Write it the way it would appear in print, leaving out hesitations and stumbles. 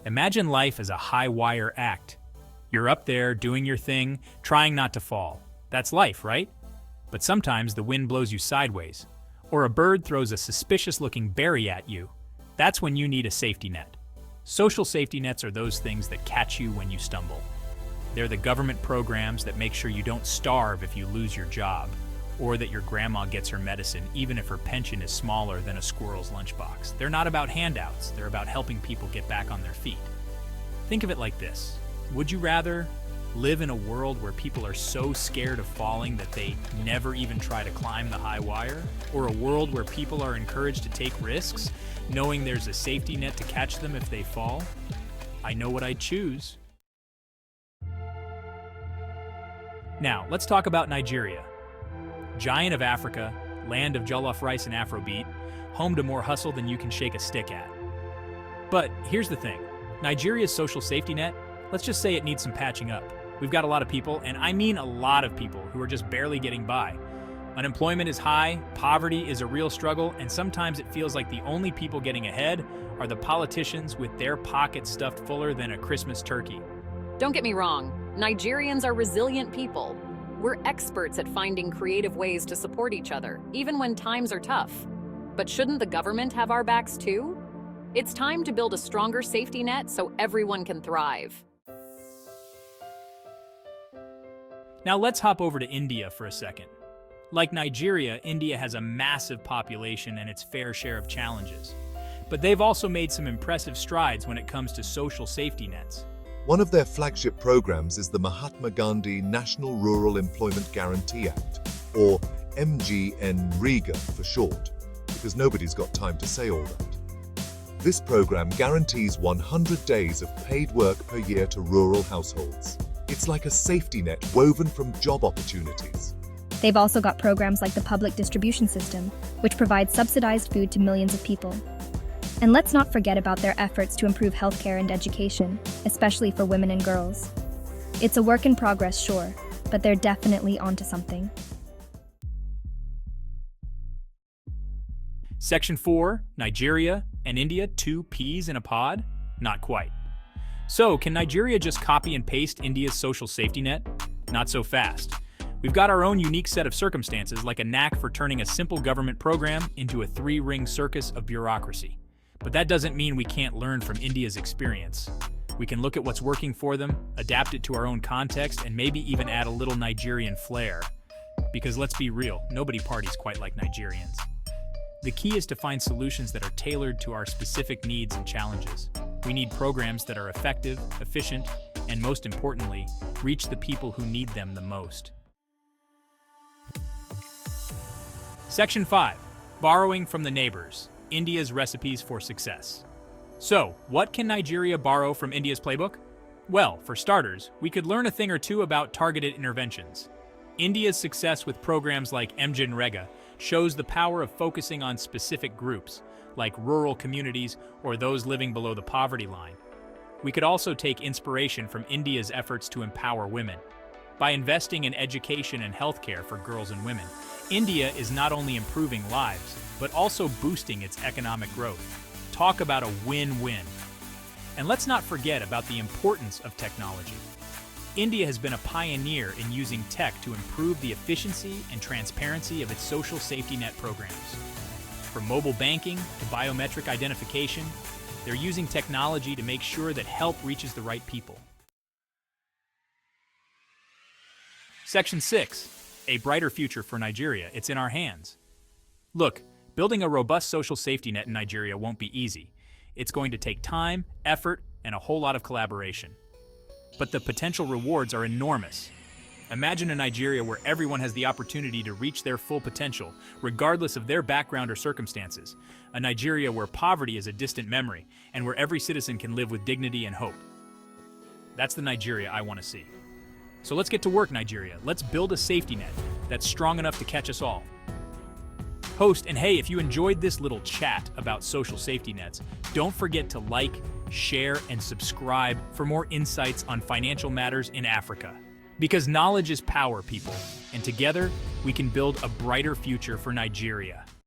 Imagine life as a high-wire act. You're up there doing your thing, trying not to fall. That's life, right? But sometimes the wind blows you sideways, or a bird throws a suspicious-looking berry at you. That's when you need a safety net. Social safety nets are those things that catch you when you stumble. They're the government programs that make sure you don't starve if you lose your job, or that your grandma gets her medicine even if her pension is smaller than a squirrel's lunchbox. They're not about handouts, they're about helping people get back on their feet. Think of it like this. Would you rather live in a world where people are so scared of falling that they never even try to climb the high wire? Or a world where people are encouraged to take risks, knowing there's a safety net to catch them if they fall? I know what I'd choose. Now, let's talk about Nigeria. Giant of Africa, land of jollof rice and Afrobeat, home to more hustle than you can shake a stick at. But here's the thing, Nigeria's social safety net, let's just say it needs some patching up. We've got a lot of people, and I mean a lot of people, who are just barely getting by. Unemployment is high, poverty is a real struggle, and sometimes it feels like the only people getting ahead are the politicians with their pockets stuffed fuller than a Christmas turkey. Don't get me wrong, Nigerians are resilient people. We're experts at finding creative ways to support each other, even when times are tough. But shouldn't the government have our backs too? It's time to build a stronger safety net so everyone can thrive. Now let's hop over to India for a second. Like Nigeria, India has a massive population and its fair share of challenges. But they've also made some impressive strides when it comes to social safety nets. One of their flagship programs is the Mahatma Gandhi National Rural Employment Guarantee Act, or MGNREGA for short, because nobody's got time to say all that. This program guarantees 100 days of paid work per year to rural households. It's like a safety net woven from job opportunities. They've also got programs like the public distribution system, which provides subsidized food to millions of people. And let's not forget about their efforts to improve healthcare and education, especially for women and girls. It's a work in progress, sure, but they're definitely onto something. Section 4, Nigeria and India, two peas in a pod? Not quite. So, can Nigeria just copy and paste India's social safety net? Not so fast. We've got our own unique set of circumstances, like a knack for turning a simple government program into a three-ring circus of bureaucracy. But that doesn't mean we can't learn from India's experience. We can look at what's working for them, adapt it to our own context, and maybe even add a little Nigerian flair. Because let's be real, nobody parties quite like Nigerians. The key is to find solutions that are tailored to our specific needs and challenges. We need programs that are effective, efficient, and most importantly, reach the people who need them the most. Section 5. Borrowing from the neighbors. India's recipes for success. So, what can Nigeria borrow from India's playbook? Well, for starters, we could learn a thing or two about targeted interventions. India's success with programs like MGNREGA shows the power of focusing on specific groups, like rural communities or those living below the poverty line. We could also take inspiration from India's efforts to empower women. By investing in education and healthcare for girls and women, India is not only improving lives, but also boosting its economic growth. Talk about a win-win. And let's not forget about the importance of technology. India has been a pioneer in using tech to improve the efficiency and transparency of its social safety net programs. From mobile banking to biometric identification, they're using technology to make sure that help reaches the right people. Section 6. A brighter future for Nigeria. It's in our hands. Look, building a robust social safety net in Nigeria won't be easy. It's going to take time, effort, and a whole lot of collaboration. But the potential rewards are enormous. Imagine a Nigeria where everyone has the opportunity to reach their full potential, regardless of their background or circumstances. A Nigeria where poverty is a distant memory, and where every citizen can live with dignity and hope. That's the Nigeria I want to see. So let's get to work, Nigeria. Let's build a safety net that's strong enough to catch us all. Host, and hey, if you enjoyed this little chat about social safety nets, don't forget to like, share, and subscribe for more insights on financial matters in Africa. Because knowledge is power, people, and together we can build a brighter future for Nigeria.